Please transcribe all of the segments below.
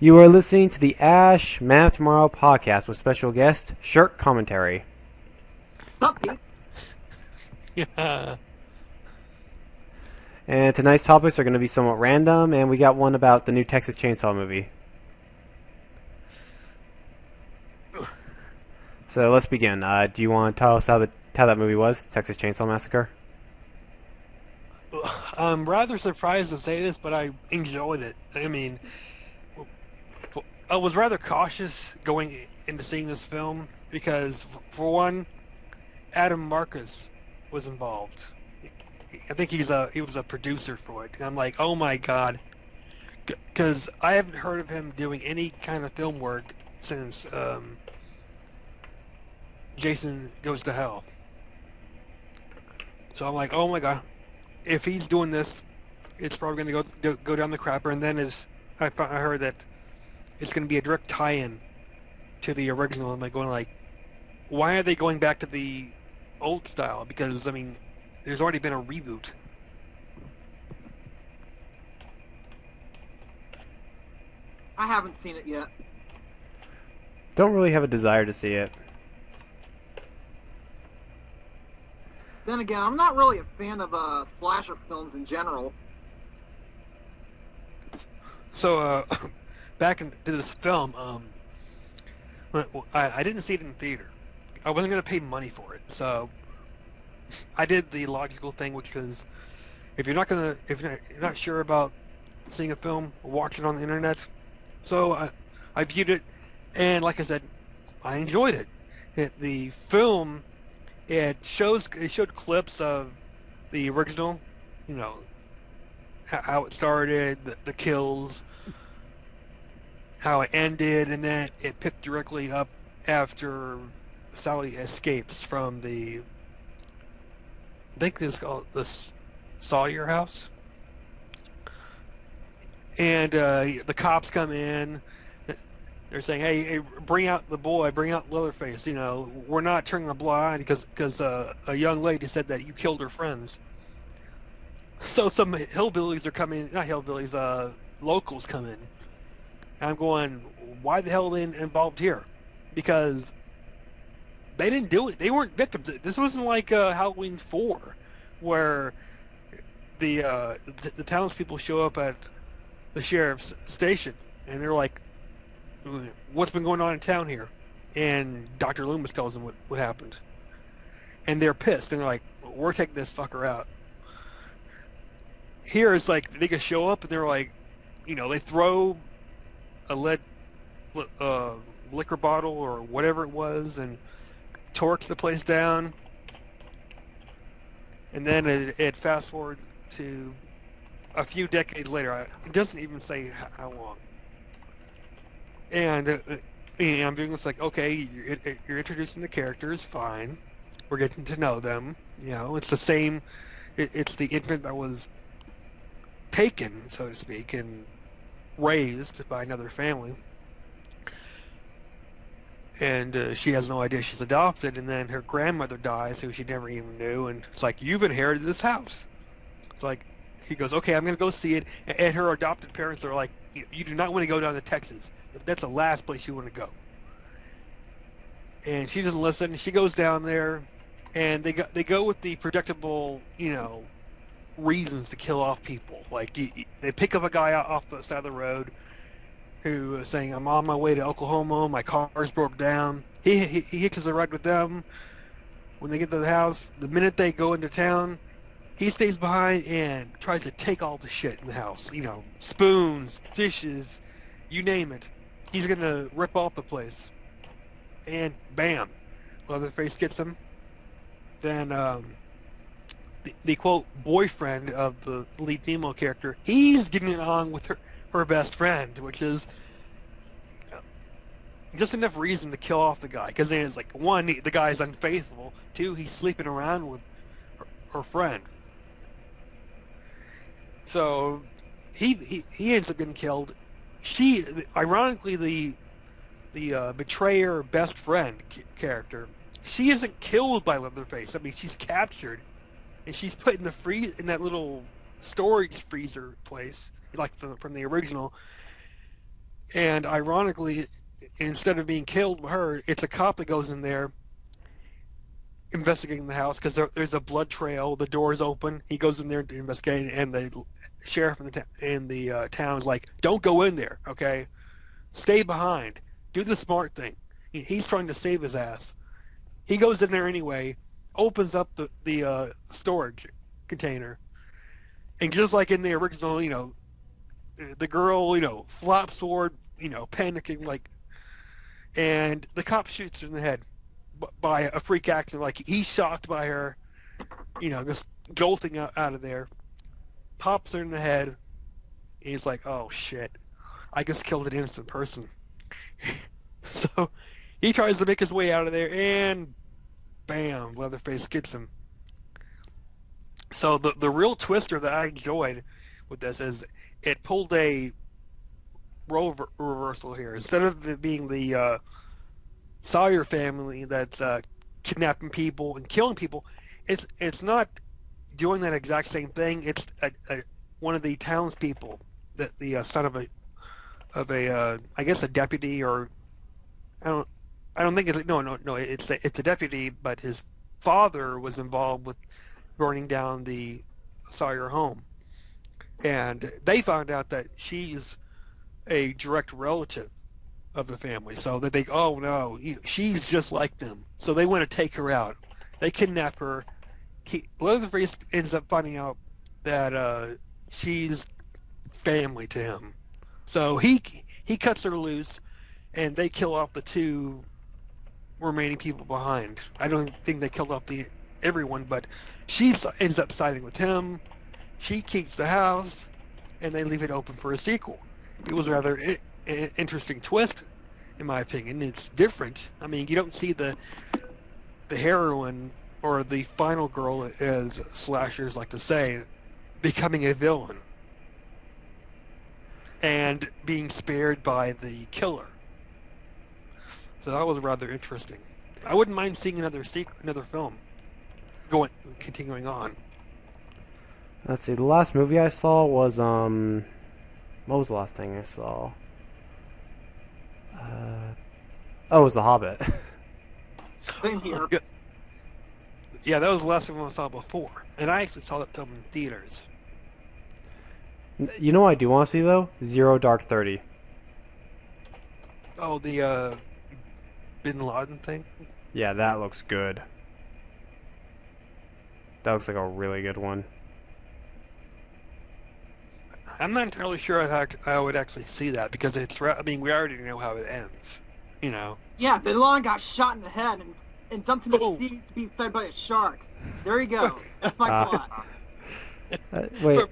You are listening to the Ash Manoftomorrow podcast with special guest SirhcCommentary. Sup, Pete? Yeah. And tonight's topics are going to be somewhat random, and we got one about the new Texas Chainsaw movie. So let's begin. Do you want to tell us how that movie was, Texas Chainsaw Massacre? I'm rather surprised to say this, but I enjoyed it. I mean, I was rather cautious going into seeing this film because, for one, Adam Marcus was involved. I think he was a producer for it. And I'm like, oh my god, because I haven't heard of him doing any kind of film work since Jason Goes to Hell. So I'm like, oh my god, if he's doing this, it's probably going to go down the crapper. And then I heard that it's going to be a direct tie-in to the original. I'm like going like, why are they going back to the old style? Because I mean, there's already been a reboot. I haven't seen it yet. Don't really have a desire to see it. Then again, I'm not really a fan of slasher films in general. So, back into this film, I didn't see it in theater. I wasn't going to pay money for it, so I did the logical thing, which is, if you're not sure about seeing a film, watch it on the internet. So I viewed it, and like I said, I enjoyed it. The film, it showed clips of the original, you know, how it started, the kills, how it ended, and then it picked directly up after Sally escapes from I think this is called the Sawyer house. And the cops come in. They're saying, hey, bring out the boy, bring out Leatherface. You know, we're not turning a blind because a young lady said that you killed her friends. So some hillbillies are coming, not hillbillies, locals come in. And I'm going, why the hell are they involved here? Because they didn't do it. They weren't victims. This wasn't like Halloween 4, where the townspeople show up at the sheriff's station, and they're like, what's been going on in town here? And Dr. Loomis tells them what happened. And they're pissed, and they're like, we're taking this fucker out. Here it's like, they just show up, and they're like, you know, they throw a lead liquor bottle or whatever it was, and torch the place down. And then it fast forwards to a few decades later. It doesn't even say how long. And I'm doing this like, okay, you're introducing the characters, fine. We're getting to know them. You know, it's the same. It's the infant that was taken, so to speak, and raised by another family. And she has no idea she's adopted, and then her grandmother dies, who she never even knew, and it's like, you've inherited this house. It's like, he goes, okay, I'm going to go see it, and her adopted parents are like, you do not want to go down to Texas. That's the last place you want to go. And she doesn't listen. She goes down there, and they go with the predictable, you know, reasons to kill off people. Like, they pick up a guy off the side of the road who is saying, I'm on my way to Oklahoma, my car's broke down. He hitches a ride with them. When they get to the house, the minute they go into town, he stays behind and tries to take all the shit in the house. You know, spoons, dishes, you name it. He's going to rip off the place. And bam, Leatherface gets him. Then the quote boyfriend of the lead female character, he's getting it on with her best friend, which is just enough reason to kill off the guy. Because then it's like, one, the guy's unfaithful. Two, he's sleeping around with her friend. So he ends up getting killed. She, ironically, the betrayer best friend character, she isn't killed by Leatherface. I mean, she's captured, and she's put in in that little storage freezer place, like from the original. And ironically, instead of being killed by her, it's a cop that goes in there investigating the house because there's a blood trail. The door is open. He goes in there to investigate, and the sheriff in the town is like, "Don't go in there, okay? Stay behind. Do the smart thing." He's trying to save his ass. He goes in there anyway, opens up the storage container, and just like in the original, the girl, flops forward, panicking, like, and the cop shoots her in the head by a freak accident. Like, he's shocked by her, just jolting out of there, pops her in the head, and he's like, oh shit, I just killed an innocent person. So he tries to make his way out of there, and bam, Leatherface gets him. So the real twister that I enjoyed with this is it pulled a role reversal here. Instead of it being the Sawyer family that's kidnapping people and killing people, it's not doing that exact same thing. It's one of the townspeople, that the son of a I guess a deputy, or I don't think it's no it's a deputy, but his father was involved with burning down the Sawyer home, and they found out that she's a direct relative of the family, so that they, oh no, she's just like them, so they want to take her out. They kidnap her. Leatherface ends up finding out that she's family to him, so he cuts her loose, and they kill off the two remaining people behind. I don't think they killed off everyone, but she ends up siding with him. She keeps the house, and they leave it open for a sequel. It was a rather interesting twist, in my opinion. It's different. I mean, you don't see the heroine or the final girl, as slashers like to say, becoming a villain and being spared by the killer. So that was rather interesting. I wouldn't mind seeing another film continuing on. Let's see. The last movie I saw was what was the last thing I saw? Oh, it was The Hobbit. Same here. Yeah, that was the last one I saw before, and I actually saw that film in theaters. You know what I do want to see though? Zero Dark 30. Oh, the Bin Laden thing? Yeah, that looks good. That looks like a really good one. I'm not entirely sure I would actually see that, because I mean, we already know how it ends, Yeah, Bin Laden got shot in the head and dumped in the sea to be fed by the sharks. There you go. That's my plot. Wait.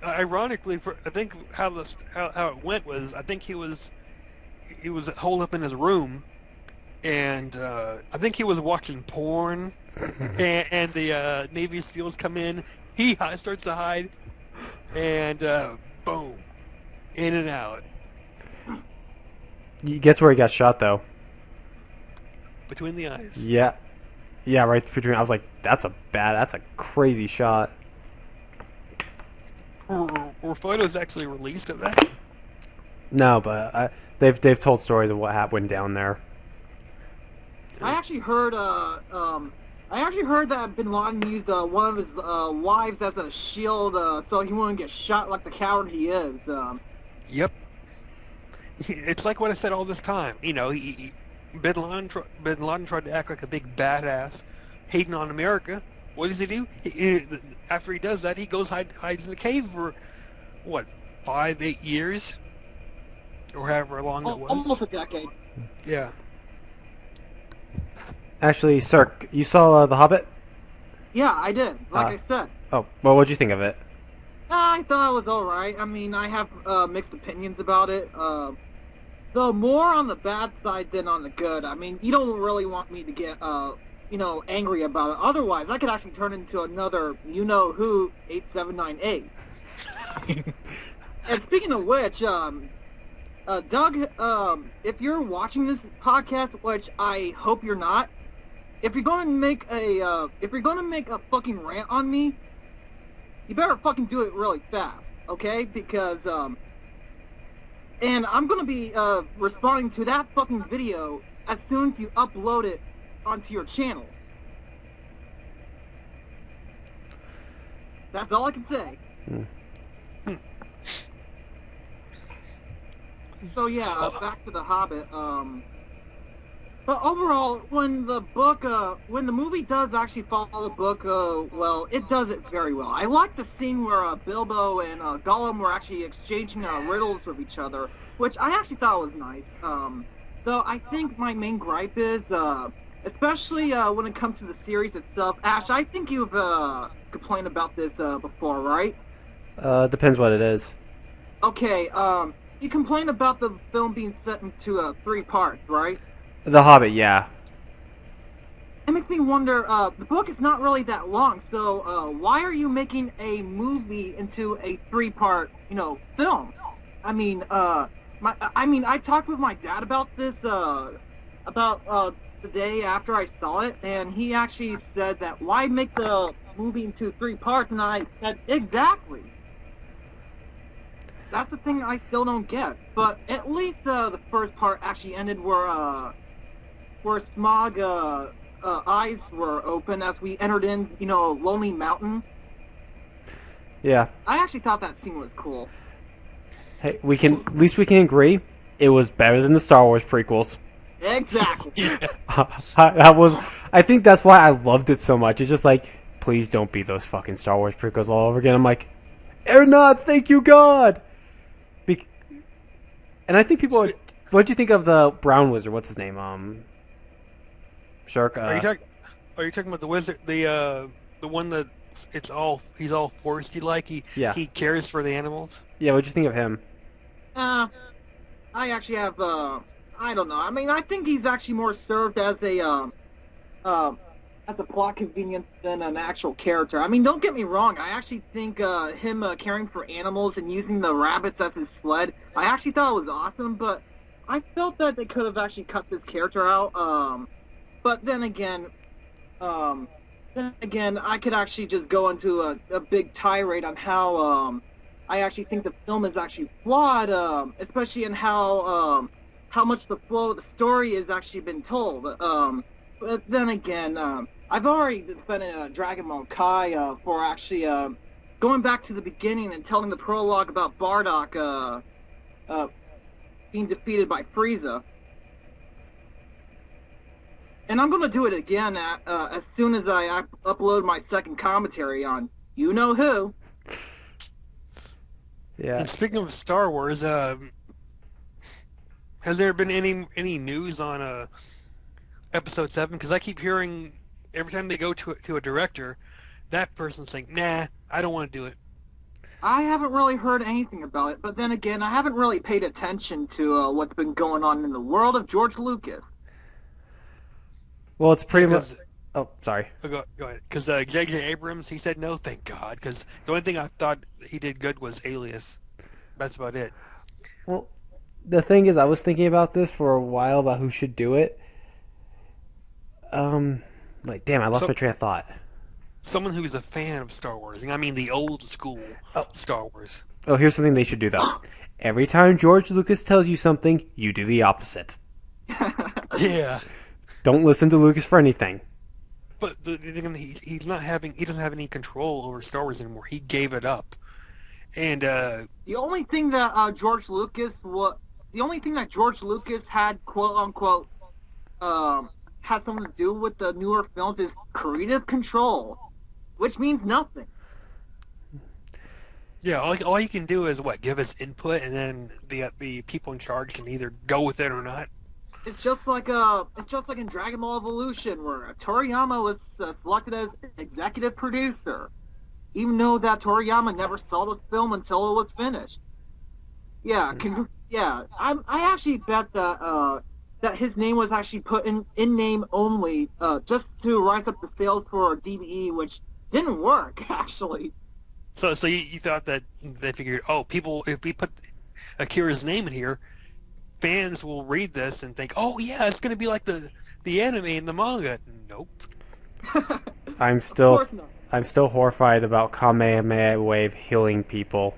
Ironically, I think how it went was, I think he was holed up in his room, and I think he was watching porn, and the Navy SEALs come in. He starts to hide, and boom, in and out. Guess where he got shot though? Between the eyes. Yeah, right between. I was like, that's a crazy shot. Were photos actually released of that? No, but they've told stories of what happened down there. I actually heard that Bin Laden used one of his wives as a shield, so he wouldn't get shot like the coward he is. Yep. It's like what I said all this time. Bin Laden tried to act like a big badass, hating on America. What does he do? After he does that, he goes hides in a cave for, what, 5-8 years? Or however long it was. Almost a decade. Yeah. Actually, Sir, you saw The Hobbit? Yeah, I did. Like I said. Oh, well, what'd you think of it? I thought it was alright. I mean, I have mixed opinions about it. Though more on the bad side than on the good. I mean, you don't really want me to get, angry about it. Otherwise, I could actually turn into another you-know-who 8798. And speaking of which, Doug, if you're watching this podcast, which I hope you're not, if you're gonna make a fucking rant on me, you better fucking do it really fast, okay? Because and I'm gonna be responding to that fucking video as soon as you upload it onto your channel. That's all I can say. So yeah, back to The Hobbit. But overall, when the movie does actually follow the book, well, it does it very well. I like the scene where Bilbo and Gollum were actually exchanging riddles with each other, which I actually thought was nice. Though I think my main gripe is, especially when it comes to the series itself, Ash, I think you've complained about this before, right? Depends what it is. Okay, you complained about the film being set into 3 parts, right? The Hobbit, yeah. It makes me wonder, the book is not really that long, so why are you making a movie into a 3-part, film? I mean, I talked with my dad about this, about the day after I saw it, and he actually said that, why make the movie into 3 parts? And I said, exactly. That's the thing I still don't get. But at least the first part actually ended where Smog eyes were open as we entered in, Lonely Mountain. Yeah. I actually thought that scene was cool. Hey, at least we can agree it was better than the Star Wars prequels. Exactly. I think that's why I loved it so much. It's just like, please don't be those fucking Star Wars prequels all over again. I'm like, they're not, thank you God. And I think people what do you think of the brown wizard? What's his name? Shark. Are you talking about the wizard? The one that he's all foresty like. He cares for the animals. Yeah. What'd you think of him? I actually have I don't know. I mean, I think he's actually more served as a plot convenience than an actual character. I mean, don't get me wrong. I actually think him caring for animals and using the rabbits as his sled, I actually thought it was awesome, but I felt that they could have actually cut this character out. But then again, I could actually just go into a big tirade on how I actually think the film is actually flawed, especially in how much the flow of the story has actually been told. But then again, I've already defended Dragon Ball Kai for actually going back to the beginning and telling the prologue about Bardock being defeated by Frieza. And I'm going to do it again as soon as I upload my second commentary on You Know Who. Yeah. And speaking of Star Wars, has there been any news on Episode 7? Because I keep hearing every time they go to a director, that person's saying, nah, I don't want to do it. I haven't really heard anything about it, but then again, I haven't really paid attention to what's been going on in the world of George Lucas. Well, it's pretty much... Oh, sorry. Go ahead. Because J.J. Abrams, he said no, thank God. Because the only thing I thought he did good was Alias. That's about it. Well, the thing is, I was thinking about this for a while about who should do it. Like, damn, I lost my train of thought. Someone who's a fan of Star Wars. I mean, the old school Star Wars. Oh, here's something they should do, though. Every time George Lucas tells you something, you do the opposite. Yeah. Don't listen to Lucas for anything. But he doesn't have any control over Star Wars anymore. He gave it up. And the only thing that George Lucas had, quote unquote, had something to do with the newer films is creative control, which means nothing. Yeah, all you can do is give us input, and then the people in charge can either go with it or not. It's just like in Dragon Ball Evolution, where Toriyama was selected as executive producer, even though that Toriyama never saw the film until it was finished. Yeah, I actually bet that that his name was actually put in name only, just to rise up the sales for DBE, which didn't work actually. So you thought that they figured, people, if we put Akira's name in here, fans will read this and think, oh yeah, it's going to be like the anime and the manga. Nope. I'm still horrified about Kamehameha Wave healing people.